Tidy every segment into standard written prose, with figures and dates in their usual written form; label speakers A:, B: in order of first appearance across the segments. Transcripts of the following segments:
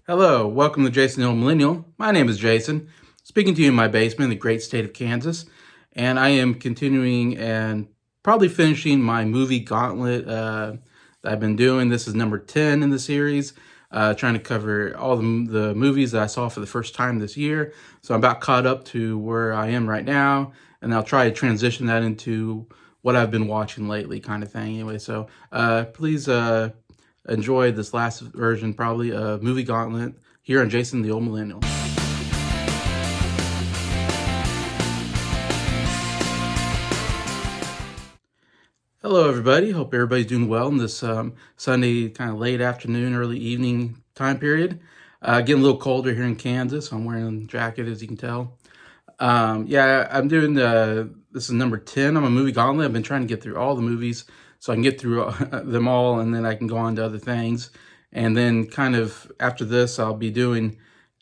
A: Hello, welcome to Jason the Old Millennial. My name is Jason, speaking to you in my basement in the great state of Kansas, and I am continuing and probably finishing my movie Gauntlet that I've been doing. This is number 10 in the series, trying to cover all the movies that I saw for the first time this year. So I'm about caught up to where I am right now, and I'll try to transition that into what I've been watching lately kind of thing. Anyway, so please enjoy this last version, probably, of Movie Gauntlet here on Jason the Old Millennial. Hello, everybody. Hope everybody's doing well in this Sunday kind of late afternoon, early evening time period. Getting a little colder here in Kansas. So I'm wearing a jacket, as you can tell. Yeah, I'm doing this is number 10 on my Movie Gauntlet. I've been trying to get through all the movies so I can get through them all, and then I can go on to other things. And then kind of after this, I'll be doing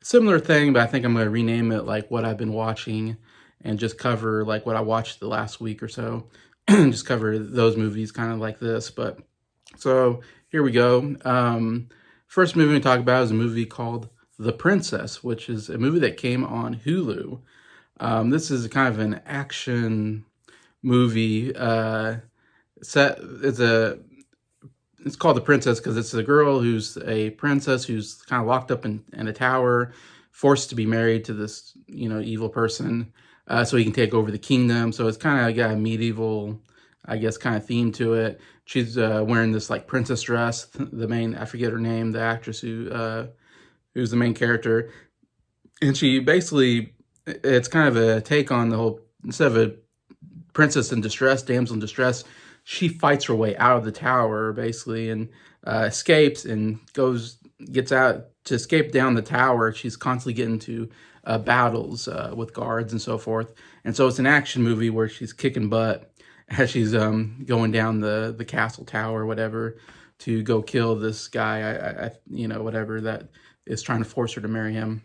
A: a similar thing, but I think I'm going to rename it like what I've been watching and just cover like what I watched the last week or so. Just cover those movies kind of like this. But so here we go. First movie we talk about is a movie called The Princess, which is a movie that came on Hulu. This is kind of an action movie. It's called The Princess because it's a girl who's a princess who's kind of locked up in a tower, forced to be married to this, evil person, so he can take over the kingdom. So it's kind of got a medieval, I guess, kind of theme to it. She's wearing this like princess dress. I forget her name, the actress who's the main character, and she basically, it's kind of a take on the whole, instead of a princess in distress, damsel in distress, she fights her way out of the tower, basically, and escapes and gets out to escape down the tower. She's constantly getting into battles with guards and so forth. And so it's an action movie where she's kicking butt as she's going down the castle tower or whatever to go kill this guy, whatever, that is trying to force her to marry him.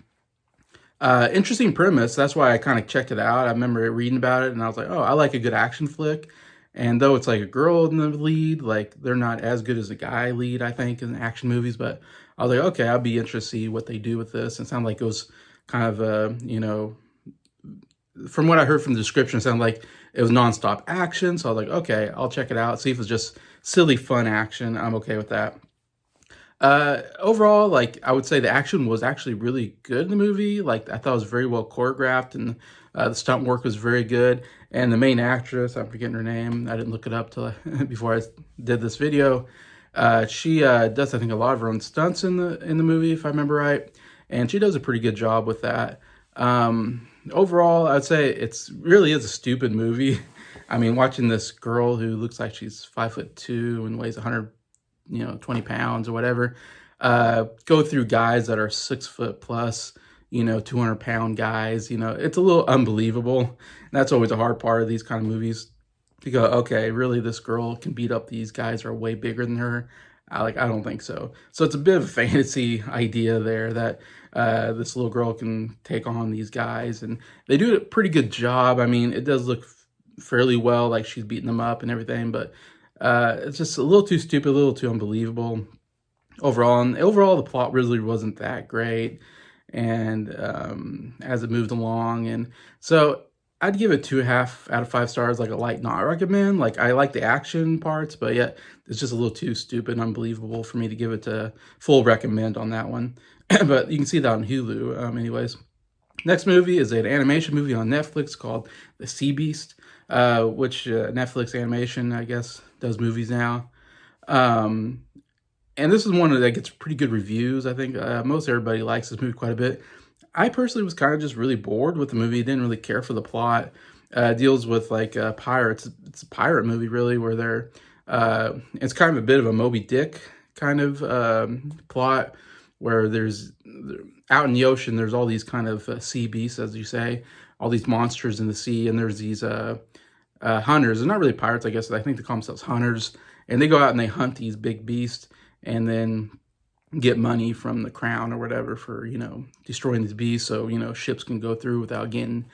A: Interesting premise. That's why I kind of checked it out. I remember reading about it, and I was like, oh, I like a good action flick. And though it's like a girl in the lead, like they're not as good as a guy lead, I think, in action movies. But I was like, okay, I'll be interested to see what they do with this. It sounded like it was kind of, from what I heard from the description, it sounded like it was nonstop action. So I was like, okay, I'll check it out. See if it's just silly, fun action. I'm okay with that. Overall, like, I would say the action was actually really good in the movie. Like, I thought it was very well choreographed, and the stunt work was very good. And the main actress, I'm forgetting her name, I didn't look it up till before I did this video. She does, I think, a lot of her own stunts in the movie, if I remember right, and she does a pretty good job with that. Overall, I'd say it's really is a stupid movie. I mean, watching this girl who looks like she's 5'2" and weighs 120 pounds or whatever, go through guys that are 6 foot plus, 200-pound guys, it's a little unbelievable. And that's always a hard part of these kind of movies, to go, okay, really, this girl can beat up these guys who are way bigger than her? I don't think so. So it's a bit of a fantasy idea there that this little girl can take on these guys, and they do a pretty good job. I mean, it does look fairly well, like she's beating them up and everything, but it's just a little too stupid, a little too unbelievable overall. And overall, the plot really wasn't that great, and as it moved along, and so I'd give it 2.5 out of 5 stars, like a light not recommend. Like, I like the action parts, but yet it's just a little too stupid and unbelievable for me to give it to full recommend on that one. But you can see that on Hulu. Anyways, next movie is an animation movie on Netflix called The Sea Beast, which Netflix animation, I guess, does movies now. And this is one that gets pretty good reviews. I think most everybody likes this movie quite a bit. I personally was kind of just really bored with the movie. Didn't really care for the plot. Deals with like pirates. It's a pirate movie, really, where they're it's kind of a bit of a Moby Dick kind of plot, where there's out in the ocean, there's all these kind of sea beasts, as you say, all these monsters in the sea, and there's these hunters. They're not really pirates, I guess. I think they call themselves hunters, and they go out and they hunt these big beasts, and then get money from the crown or whatever for destroying these beasts, so ships can go through without getting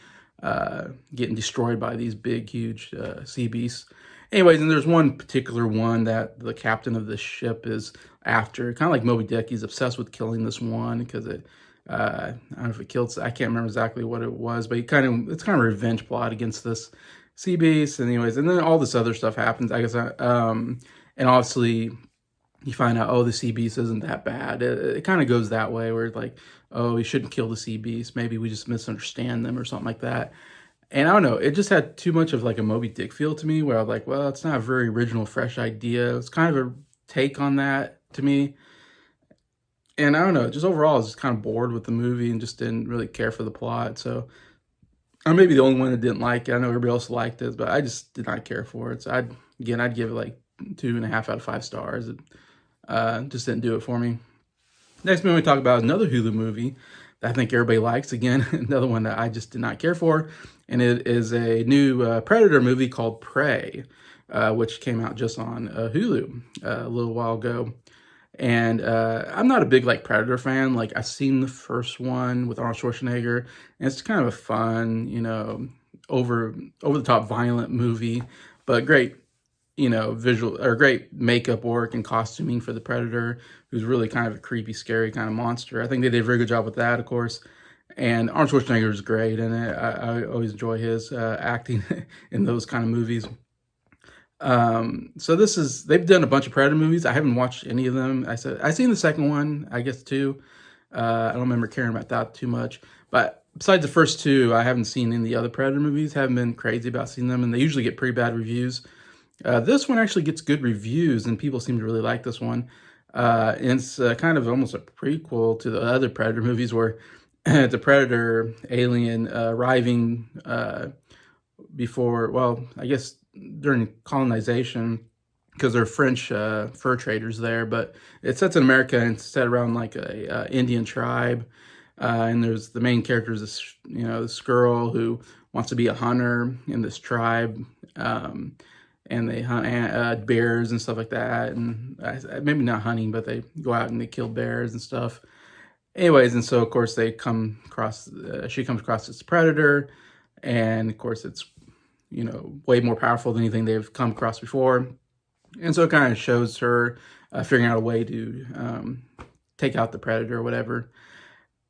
A: destroyed by these big, huge sea beasts. Anyways, and there's one particular one that the captain of the ship is after, kind of like Moby Dick. He's obsessed with killing this one because I don't know if it killed, I can't remember exactly what it was, but it's kind of a revenge plot against this sea beast. Anyways, and then all this other stuff happens, I guess, and obviously you find out, oh, the sea beast isn't that bad. It kind of goes that way where it's like, oh, we shouldn't kill the sea beast. Maybe we just misunderstand them or something like that. And I don't know, it just had too much of like a Moby Dick feel to me where I was like, well, it's not a very original, fresh idea. It's kind of a take on that to me. And I don't know, just overall, I was just kind of bored with the movie and just didn't really care for the plot. So I may be the only one that didn't like it. I know everybody else liked it, but I just did not care for it. So I'd give it like 2.5 out of 5 stars. It just didn't do it for me. Next movie we talk about is another Hulu movie that I think everybody likes. Again, another one that I just did not care for. And it is a new Predator movie called Prey, which came out just on Hulu a little while ago. And I'm not a big like Predator fan. Like I've seen the first one with Arnold Schwarzenegger, and it's kind of a fun, over the top violent movie, but great, visual or great makeup work and costuming for the Predator, who's really kind of a creepy, scary kind of monster. I think they did a very good job with that, of course. And Arnold Schwarzenegger is great, and I always enjoy his acting in those kind of movies. So they've done a bunch of Predator movies. I haven't watched any of them. I seen the second one, I guess, too. I don't remember caring about that too much. But besides the first two, I haven't seen any of the other Predator movies. Haven't been crazy about seeing them, and they usually get pretty bad reviews. This one actually gets good reviews, and people seem to really like this one. And it's kind of almost a prequel to the other Predator movies where the Predator alien arriving before, well, I guess during colonization, because they're French fur traders there, but it sets in America and it's set around like a Indian tribe, and there's the main character is this girl who wants to be a hunter in this tribe, and they hunt bears and stuff like that, and maybe not hunting, but they go out and they kill bears and stuff. Anyways, and so of course she comes across this predator, and of course it's way more powerful than anything they've come across before. And so it kind of shows her figuring out a way to take out the predator or whatever.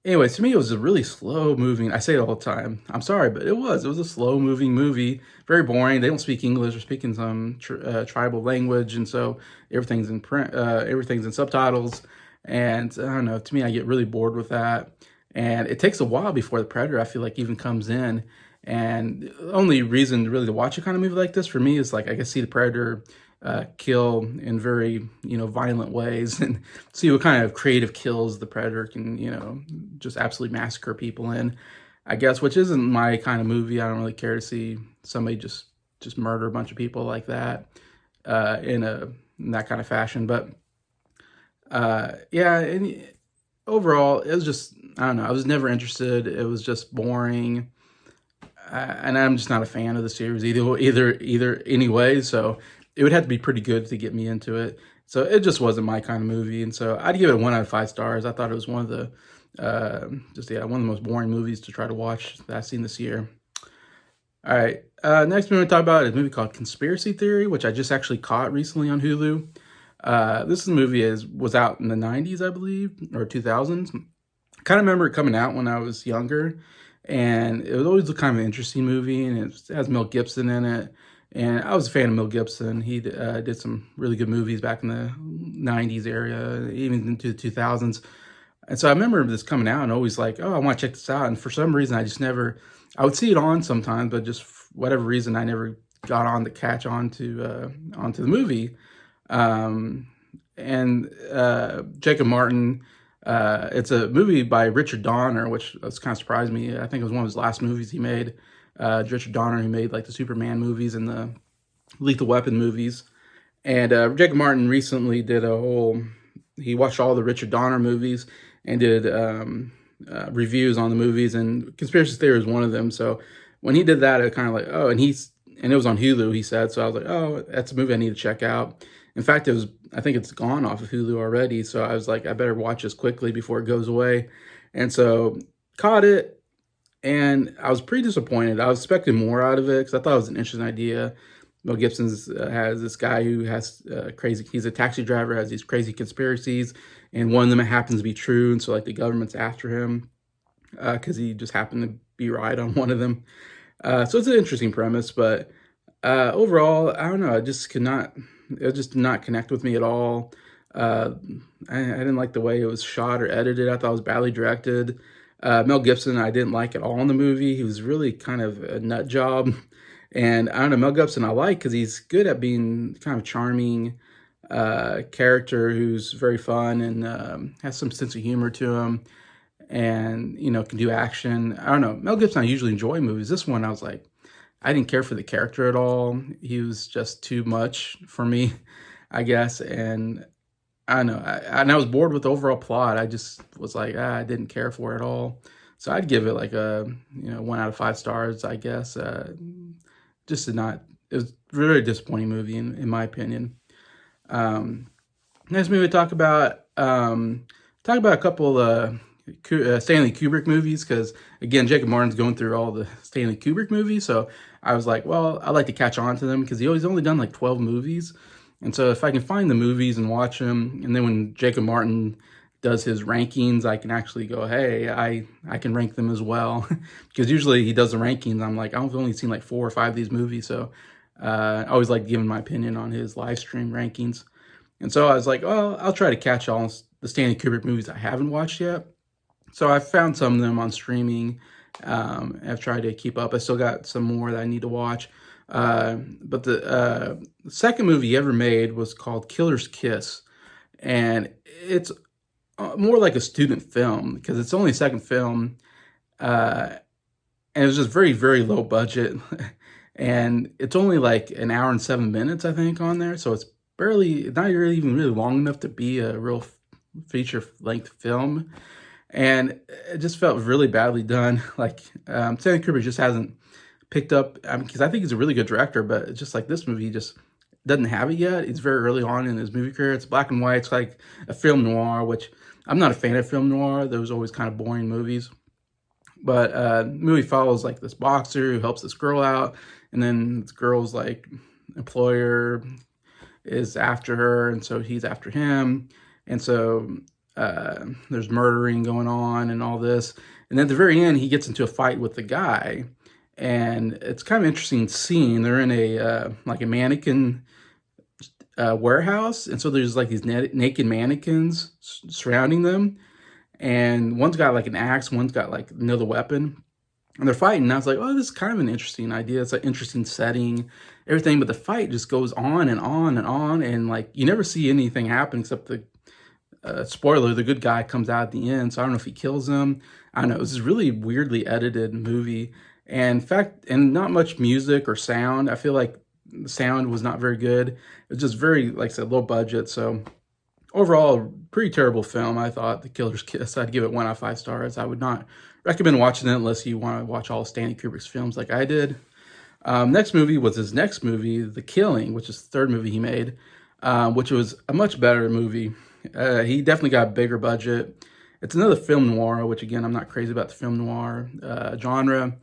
A: Anyways, to me, it was a really slow moving. I say it all the time. I'm sorry, but it was a slow moving movie. Very boring. They don't speak English. They're speaking some tribal language. And so everything's in print, everything's in subtitles. And I don't know, to me, I get really bored with that. And it takes a while before the predator, I feel like, even comes in. And the only reason really to watch a kind of movie like this for me is like I can see the predator kill in very violent ways and see what kind of creative kills the predator can just absolutely massacre people in, I guess, which isn't my kind of movie. I don't really care to see somebody just murder a bunch of people like that in that kind of fashion. But yeah, and overall it was just, I don't know, I was never interested. It was just boring. And I'm just not a fan of the series either anyway. So it would have to be pretty good to get me into it. So it just wasn't my kind of movie. And so I'd give it 1 out of 5 stars. I thought it was one of the one of the most boring movies to try to watch that I've seen this year. All right. Next movie we're going to talk about is a movie called Conspiracy Theory, which I just actually caught recently on Hulu. This movie was out in the 90s, I believe, or 2000s. I kind of remember it coming out when I was younger. And it was always a kind of an interesting movie, and it has Mel Gibson in it. And I was a fan of Mel Gibson. He did some really good movies back in the 90s area, even into the 2000s. And so I remember this coming out and always like, oh, I want to check this out. And for some reason, I would see it on sometimes, but just for whatever reason, I never got on to catch onto the movie. Jacob Martin, it's a movie by Richard Donner, which kind of surprised me. I think it was one of his last movies he made. Richard Donner, who made like the Superman movies and the Lethal Weapon movies. And Jacob Martin recently he watched all the Richard Donner movies and did reviews on the movies, and Conspiracy Theory is one of them. So when he did that, it kind of like, oh, and it was on Hulu, he said. So I was like, oh, that's a movie I need to check out. In fact, I think it's gone off of Hulu already. So I was like, I better watch this quickly before it goes away. And so caught it, and I was pretty disappointed. I was expecting more out of it because I thought it was an interesting idea. Mel Gibson has this guy who has crazy. He's a taxi driver, has these crazy conspiracies, and one of them happens to be true, and so like the government's after him because he just happened to be right on one of them. So it's an interesting premise, but overall, I don't know. It just did not connect with me at all. Uh, I didn't like the way it was shot or edited. I thought it was badly directed. Mel Gibson, I didn't like at all in the movie. He was really kind of a nut job. And I don't know, Mel Gibson I like because he's good at being kind of charming character who's very fun and has some sense of humor to him and, can do action. I don't know. Mel Gibson, I usually enjoy movies. This one, I was like, I didn't care for the character at all. He was just too much for me, I guess. And I don't know. And I was bored with the overall plot. I just was like, I didn't care for it at all. So I'd give it like a, 1 out of 5 stars, I guess. Just did not, it was a really disappointing movie in my opinion. Um, Next movie we talk about a couple Stanley Kubrick movies because again Jacob Martin's going through all the Stanley Kubrick movies, so I was like, well, I'd like to catch on to them because he's only done like 12 movies, and so if I can find the movies and watch them, and then when Jacob Martin does his rankings, I can actually go, hey, I can rank them as well because usually he does the rankings. I'm like, I've only seen like 4 or 5 of these movies, so I always like giving my opinion on his live stream rankings. And so I was like, well, I'll try to catch all the Stanley Kubrick movies I haven't watched yet. So I found some of them on streaming. I've tried to keep up. I still got some more that I need to watch. But the second movie he ever made was called Killer's Kiss. And it's more like a student film because it's only a second film. And it was just very, very low budget. And it's only like an hour and 7 minutes, I think, on there. So it's not really even really long enough to be a real feature length film. And it just felt really badly done. Like Stanley Kubrick just hasn't picked up, because I think he's a really good director, but it's just like this movie just doesn't have it yet. It's very early on in his movie career. It's black and white. It's like a film noir, which I'm not a fan of film noir. Those always kind of boring movies. But the movie follows like this boxer who helps this girl out, and then this girl's like employer is after her, and so he's after him, and so there's murdering going on and all this, and then at the very end he gets into a fight with the guy, and it's kind of interesting scene. They're in a like a mannequin warehouse, and so there's like these naked mannequins surrounding them, and one's got like an axe, one's got like another weapon, and they're fighting. And I was like, oh, this is kind of an interesting idea. It's an interesting setting, everything, but the fight just goes on and on and on, and like you never see anything happen except the spoiler, the good guy comes out at the end. So I don't know if he kills him. I don't know. It was this really weirdly edited movie, and in fact, and not much music or sound. I feel like the sound was not very good. It was just very, like I said, low budget. So overall, pretty terrible film. I thought The Killer's Kiss. I'd give it 1 out of 5 stars. I would not recommend watching it unless you want to watch all Stanley Kubrick's films like I did. Next movie was his next movie, The Killing, which is the third movie he made, which was a much better movie. He definitely got a bigger budget. It's another film noir, which again, I'm not crazy about the film noir genre.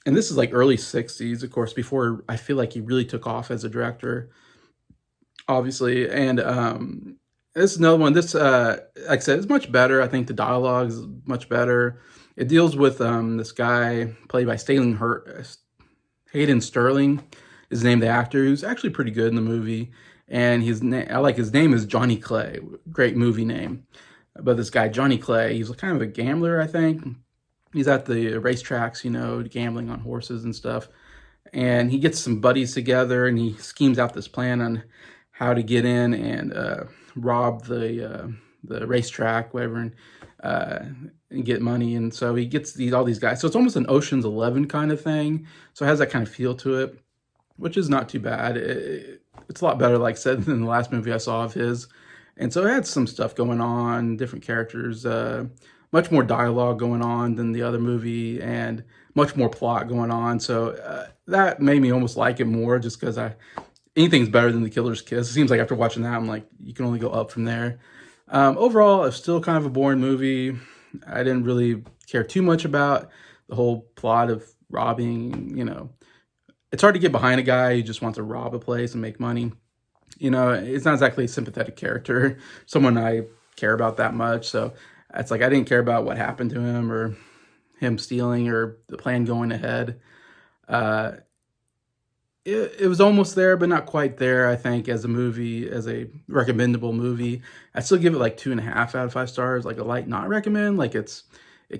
A: And this is like early 60s, of course, before I feel like he really took off as a director, obviously. And this is another one. This, like I said, it's much better. I think the dialogue is much better. It deals with this guy played by Hayden Sterling is named the actor, who's actually pretty good in the movie. And I like his name is Johnny Clay. Great movie name. But this guy, Johnny Clay, he's kind of a gambler, I think. He's at the racetracks, gambling on horses and stuff. And he gets some buddies together and he schemes out this plan on how to get in and rob the racetrack, whatever, and get money. And so he gets all these guys. So it's almost an Ocean's 11 kind of thing. So it has that kind of feel to it, which is not too bad. It's a lot better, like I said, than the last movie I saw of his. And so it had some stuff going on, different characters, much more dialogue going on than the other movie, and much more plot going on. So that made me almost like it more, just because anything's better than The Killer's Kiss. It seems like after watching that, I'm like, you can only go up from there. Overall, it's still kind of a boring movie. I didn't really care too much about the whole plot of robbing, it's hard to get behind a guy who just wants to rob a place and make money. It's not exactly a sympathetic character, someone I care about that much. So it's like I didn't care about what happened to him or him stealing or the plan going ahead. Uh, it was almost there, but not quite there, I think, as a movie, as a recommendable movie. I still give it like 2.5 out of 5 stars, like a light not recommend. Like it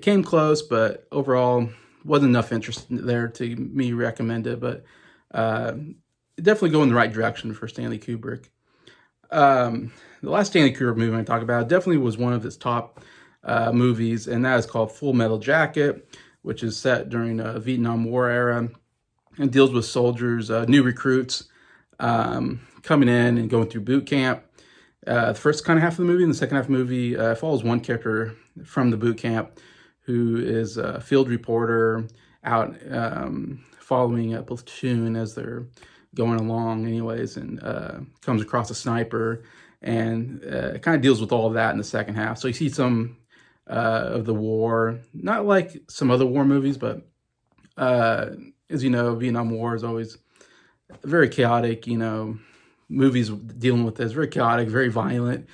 A: came close, but overall wasn't enough interest there to me recommend it. But definitely go in the right direction for Stanley Kubrick. The last Stanley Kubrick movie I talk about definitely was one of his top movies, and that is called Full Metal Jacket, which is set during the Vietnam War era and deals with soldiers, new recruits coming in and going through boot camp. The first kind of half of the movie and the second half of the movie follows one character from the boot camp who is a field reporter out following a platoon as they're going along anyways, and comes across a sniper, and it kind of deals with all of that in the second half. So you see some of the war, not like some other war movies, but as you know, Vietnam War is always very chaotic, movies dealing with this, very chaotic, very violent,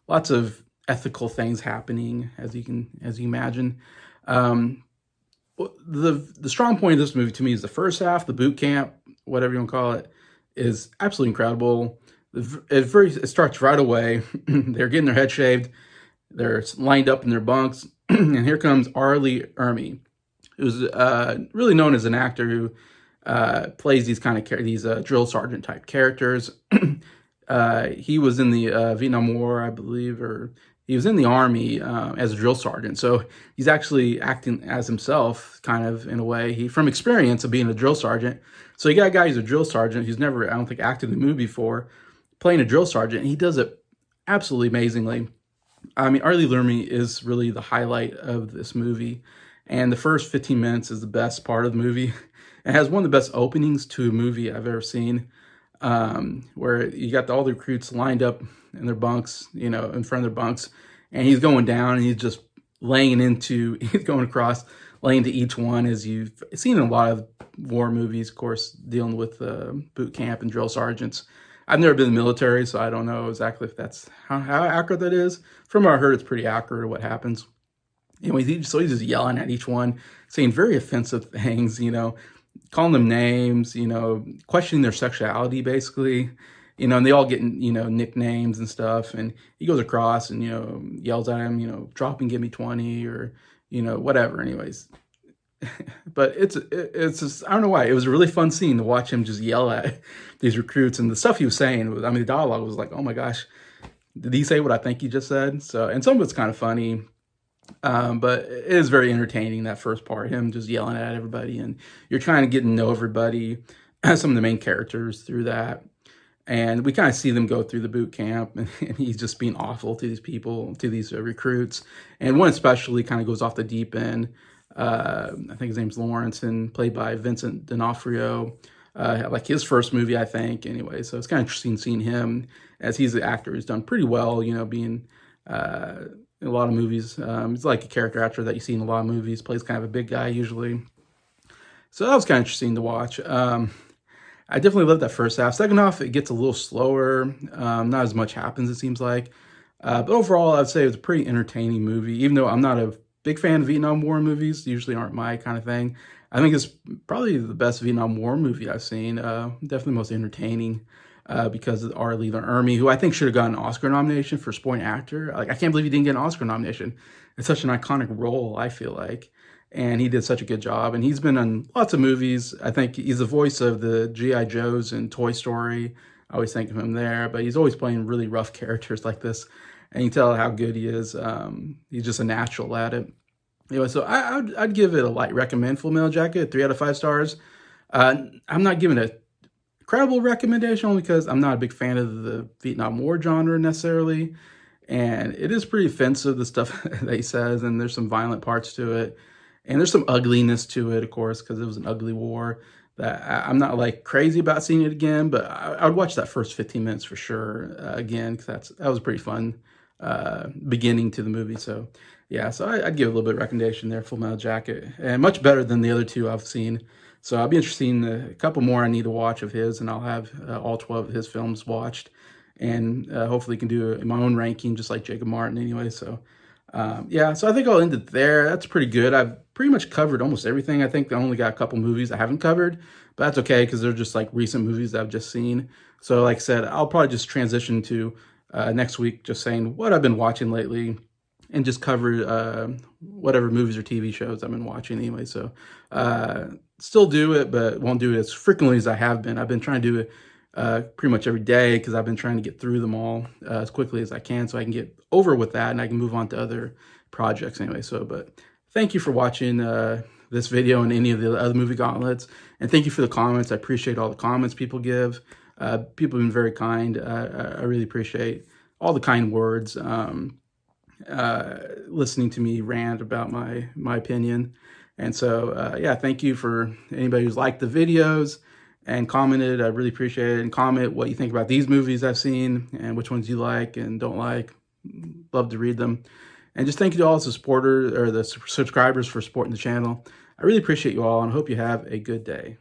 A: lots of ethical things happening, as you imagine. The strong point of this movie to me is the first half, the boot camp, whatever you want to call it, is absolutely incredible. It starts right away. They're getting their head shaved. They're lined up in their bunks. And here comes Arlie Ermy, who's really known as an actor who plays these kind of these drill sergeant type characters. He was in the Vietnam War, I believe, or he was in the Army as a drill sergeant. So he's actually acting as himself, kind of, in a way. From experience of being a drill sergeant. So you got a guy who's a drill sergeant who's never, I don't think, acted in a movie before, playing a drill sergeant. And he does it absolutely amazingly. I mean, Arlie Ermy is really the highlight of this movie. And the first 15 minutes is the best part of the movie. It has one of the best openings to a movie I've ever seen, where you got all the recruits lined up in their bunks, in front of their bunks, and he's going down and he's just he's going across, laying to each one, as you've seen in a lot of war movies, of course, dealing with boot camp and drill sergeants. I've never been in the military, so I don't know exactly if that's how accurate that is. From what I heard, it's pretty accurate of what happens. Anyway, so he's just yelling at each one, saying very offensive things, calling them names, questioning their sexuality, basically, and they all get, nicknames and stuff. And he goes across and, yells at him, drop and give me 20 or, whatever. Anyways, but it's just, I don't know why. It was a really fun scene to watch him just yell at these recruits, and the stuff he was saying was, the dialogue was like, oh my gosh, did he say what I think he just said? So, and some of it's kind of funny. But it is very entertaining, that first part, him just yelling at everybody, and you're trying to get to know everybody, some of the main characters through that. And we kind of see them go through the boot camp, and he's just being awful to these people, to these recruits. And one especially kind of goes off the deep end. I think his name's Lawrence, and played by Vincent D'Onofrio. Like his first movie, I think, anyway. So it's kind of interesting seeing him, as he's an actor who's done pretty well, being in a lot of movies. He's like a character actor that you see in a lot of movies, plays kind of a big guy usually. So that was kind of interesting to watch. I definitely loved that first half. Second half, it gets a little slower. Not as much happens, it seems like. But overall, I'd say it was a pretty entertaining movie, even though I'm not a big fan of Vietnam War movies. They usually aren't my kind of thing. I think it's probably the best Vietnam War movie I've seen. Definitely most entertaining. Because of Arlie Ermy, who I think should have gotten an Oscar nomination for supporting actor. Like, I can't believe he didn't get an Oscar nomination. It's such an iconic role, I feel like. And he did such a good job. And he's been in lots of movies. I think he's the voice of the G.I. Joes and Toy Story. I always think of him there. But he's always playing really rough characters like this. And you can tell how good he is. He's just a natural at it. Anyway, so I'd give it a light recommend, Full Metal Jacket, 3 out of 5 stars. I'm not giving it incredible recommendation, only because I'm not a big fan of the Vietnam War genre necessarily, and it is pretty offensive, the stuff that he says, and there's some violent parts to it, and there's some ugliness to it, of course, because it was an ugly war that I'm not like crazy about seeing it again, but I would watch that first 15 minutes for sure again, because that was a pretty fun beginning to the movie. So yeah, so I'd give a little bit of recommendation there, Full Metal Jacket, and much better than the other two I've seen So I'll be interested in a couple more I need to watch of his, and I'll have all 12 of his films watched, and hopefully can do my own ranking just like Jacob Martin anyway. So yeah, so I think I'll end it there. That's pretty good. I've pretty much covered almost everything. I think I only got a couple movies I haven't covered, but that's okay because they're just like recent movies that I've just seen. So like I said, I'll probably just transition to next week just saying what I've been watching lately and just cover whatever movies or TV shows I've been watching anyway. So still do it, but won't do it as frequently as I have been. I've been trying to do it pretty much every day because I've been trying to get through them all as quickly as I can so I can get over with that and I can move on to other projects anyway. So, but thank you for watching this video and any of the other movie gauntlets. And thank you for the comments. I appreciate all the comments people give. People have been very kind. I really appreciate all the kind words. Listening to me rant about my opinion. And so, yeah, thank you for anybody who's liked the videos and commented. I really appreciate it. And comment what you think about these movies I've seen and which ones you like and don't like. Love to read them. And just thank you to all the supporters or the subscribers for supporting the channel. I really appreciate you all and hope you have a good day.